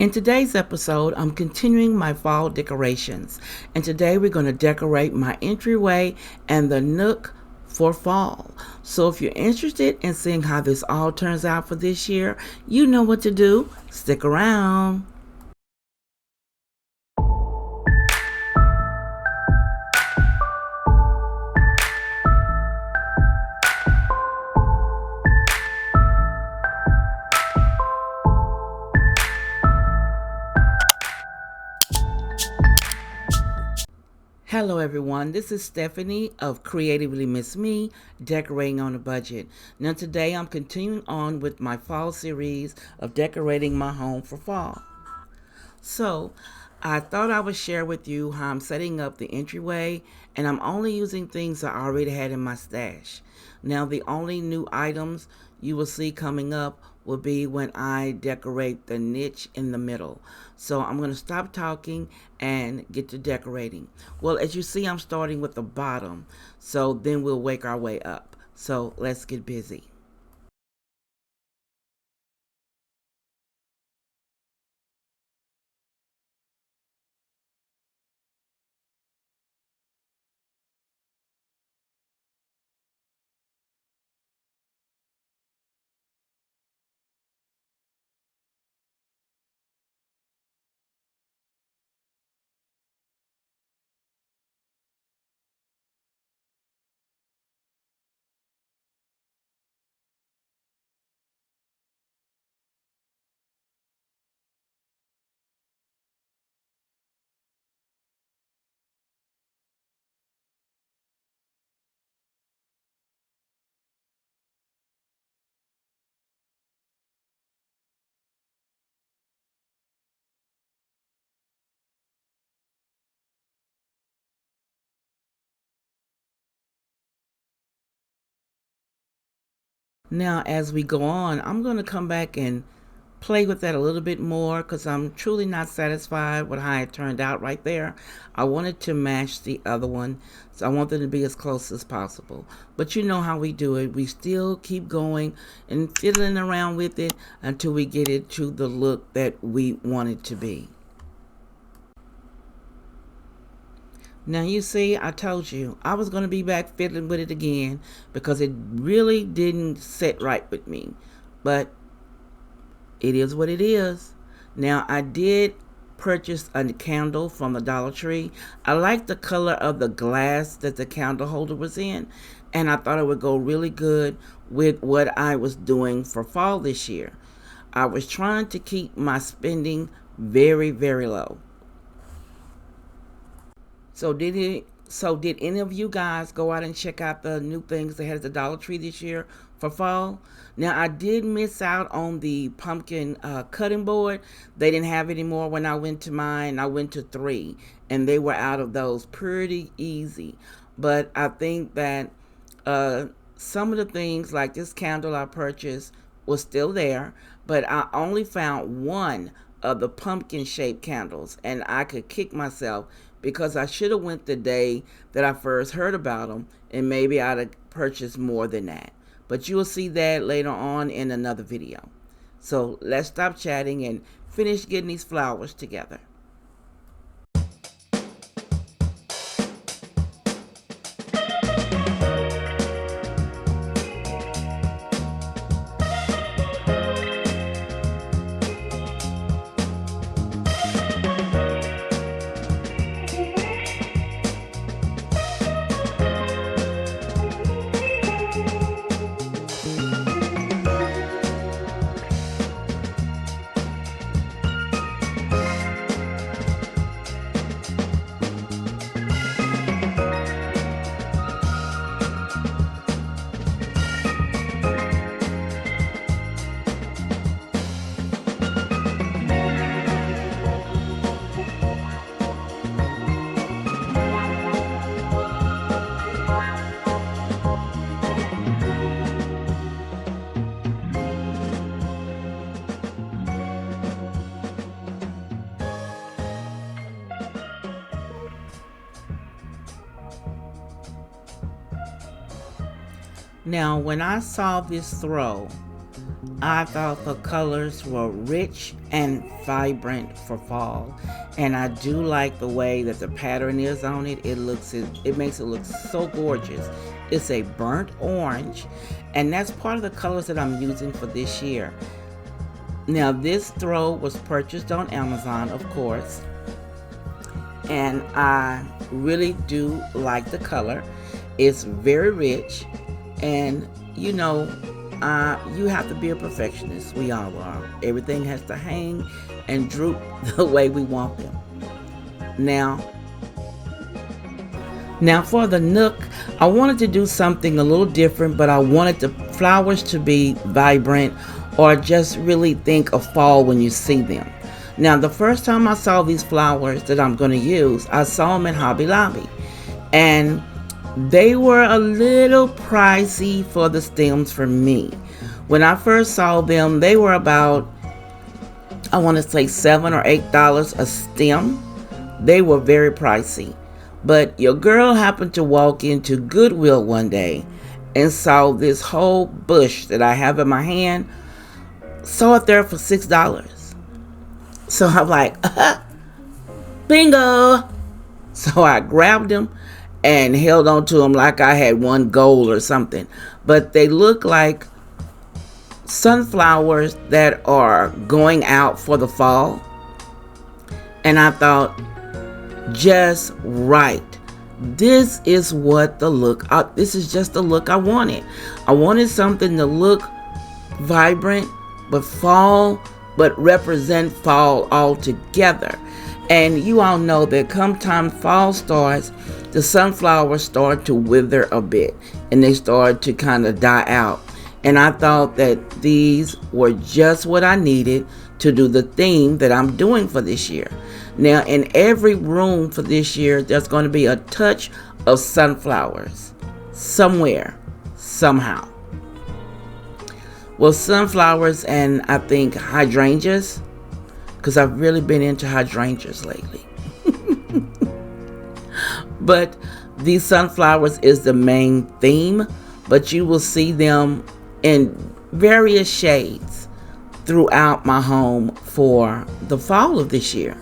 In today's episode, I'm continuing my fall decorations, and today we're going to decorate my entryway and the nook for fall. So if you're interested in seeing how this all turns out for this year, you know what to do. Stick around. Hello everyone, this is Stephanie of Creatively Miss Me, Decorating on a Budget. Now today I'm continuing on with my fall series of decorating my home for fall. So I thought I would share with you how I'm setting up the entryway, and I'm only using things I already had in my stash. Now the only new items you will see coming up will be when I decorate the niche in the middle. So I'm going to stop talking and get to decorating. Well, as you see, I'm starting with the bottom, so then we'll work our way up. So let's get busy. Now, as we go on, I'm going to come back and play with that a little bit more because I'm truly not satisfied with how it turned out right there. I wanted to match the other one, so I want them to be as close as possible. But you know how we do it. We still keep going and fiddling around with it until we get it to the look that we want it to be. Now you see, I told you I was going to be back fiddling with it again because it really didn't sit right with me. But it is what it is. Now I did purchase a candle from the Dollar Tree. I like the color of the glass that the candle holder was in, and I thought it would go really good with what I was doing for fall this year. I was trying to keep my spending very, very low. So did any of you guys go out and check out the new things they had at the Dollar Tree this year for fall? Now I did miss out on the pumpkin cutting board. They didn't have any more when I went to mine. I went to 3, and they were out of those pretty easy. But I think that some of the things like this candle I purchased was still there, but I only found one of the pumpkin shaped candles, and I could kick myself because I should have went the day that I first heard about them, and maybe I'd have purchased more than that. But you will see that later on in another video. So let's stop chatting and finish getting these flowers together. Now, when I saw this throw, I thought the colors were rich and vibrant for fall. And I do like the way that the pattern is on it. It makes it look so gorgeous. It's a burnt orange, and that's part of the colors that I'm using for this year. Now, this throw was purchased on Amazon, of course, and I really do like the color. It's very rich, and you have to be a perfectionist. We all are. Everything has to hang and droop the way we want them. Now, now for the nook, I wanted to do something a little different, but I wanted the flowers to be vibrant or just really think of fall when you see them. Now, the first time I saw these flowers that I'm going to use, I saw them in Hobby Lobby, and they were a little pricey for the stems for me. When I first saw them, they were about, I want to say $7 or $8 a stem. They were very pricey. But your girl happened to walk into Goodwill one day and saw this whole bush that I have in my hand, saw it there for $6. So I'm like, bingo! So I grabbed them and held on to them like I had won gold or something. But they look like sunflowers that are going out for the fall. And I thought, just right. This is what the look, this is just the look I wanted. I wanted something to look vibrant, but fall, but represent fall altogether. And you all know that come time fall starts, the sunflowers start to wither a bit and they start to kind of die out. And I thought that these were just what I needed to do the theme that I'm doing for this year. Now, in every room for this year, there's going to be a touch of sunflowers somewhere, somehow. Well, sunflowers and I think hydrangeas, because I've really been into hydrangeas lately. But these sunflowers is the main theme, but you will see them in various shades throughout my home for the fall of this year.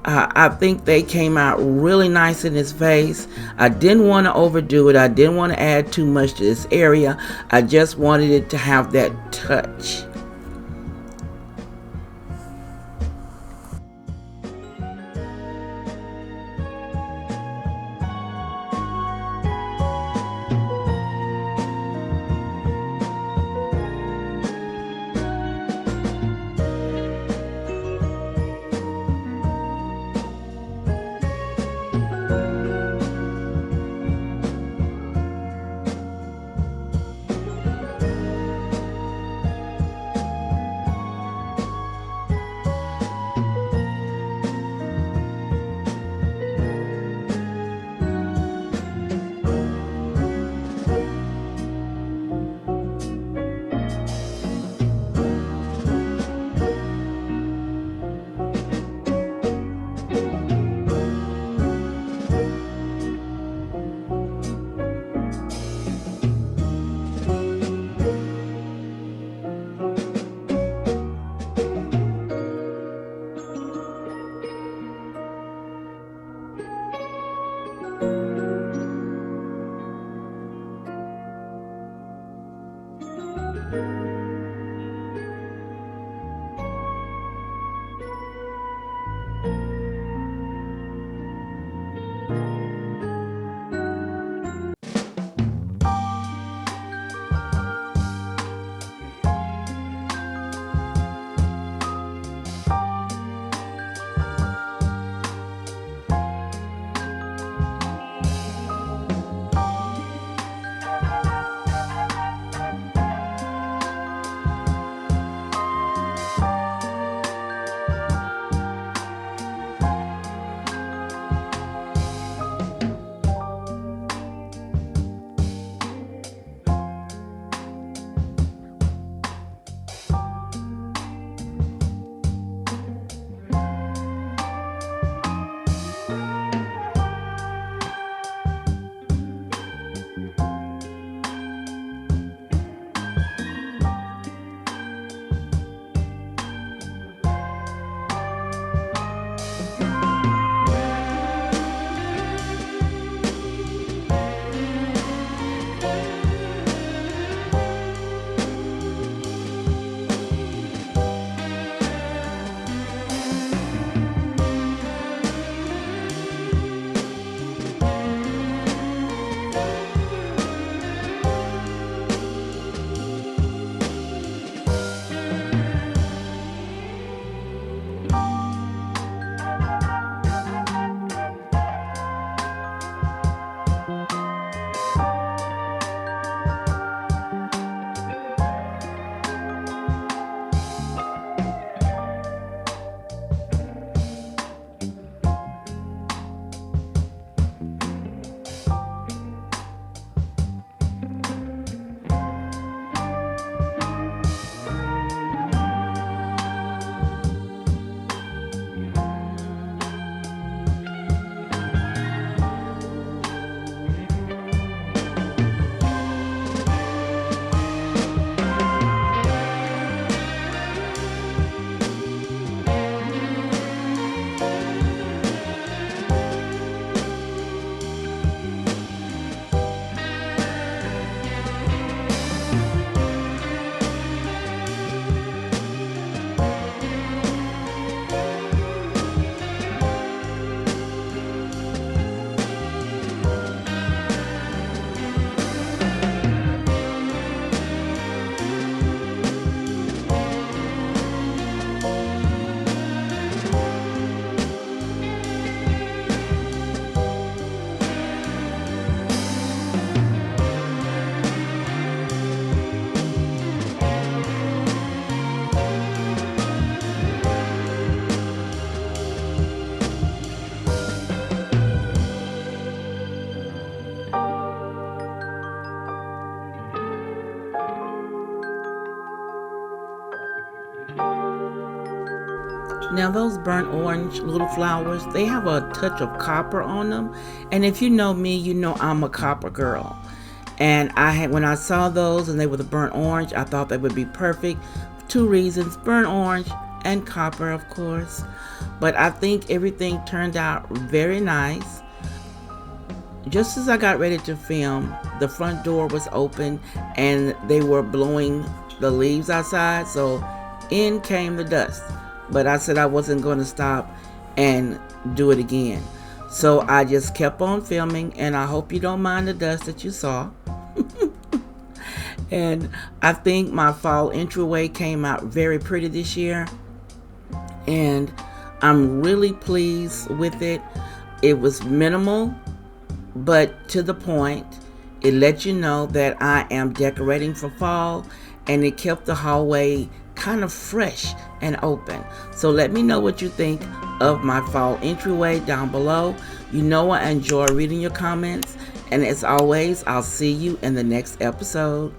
I think they came out really nice in this vase. I didn't want to overdo it. I didn't want to add too much to this area. I just wanted it to have that touch. Now those burnt orange little flowers, they have a touch of copper on them. And if you know me, you know I'm a copper girl. And when I saw those and they were the burnt orange, I thought they would be perfect. 2 reasons, burnt orange and copper, of course. But I think everything turned out very nice. Just as I got ready to film, the front door was open and they were blowing the leaves outside, so in came the dust. But I said I wasn't going to stop and do it again. So I just kept on filming, and I hope you don't mind the dust that you saw. And I think my fall entryway came out very pretty this year, and I'm really pleased with it. It was minimal, but to the point. It let you know that I am decorating for fall, and it kept the hallway kind of fresh and open. So let me know what you think of my fall entryway down below. You know I enjoy reading your comments, and as always, I'll see you in the next episode.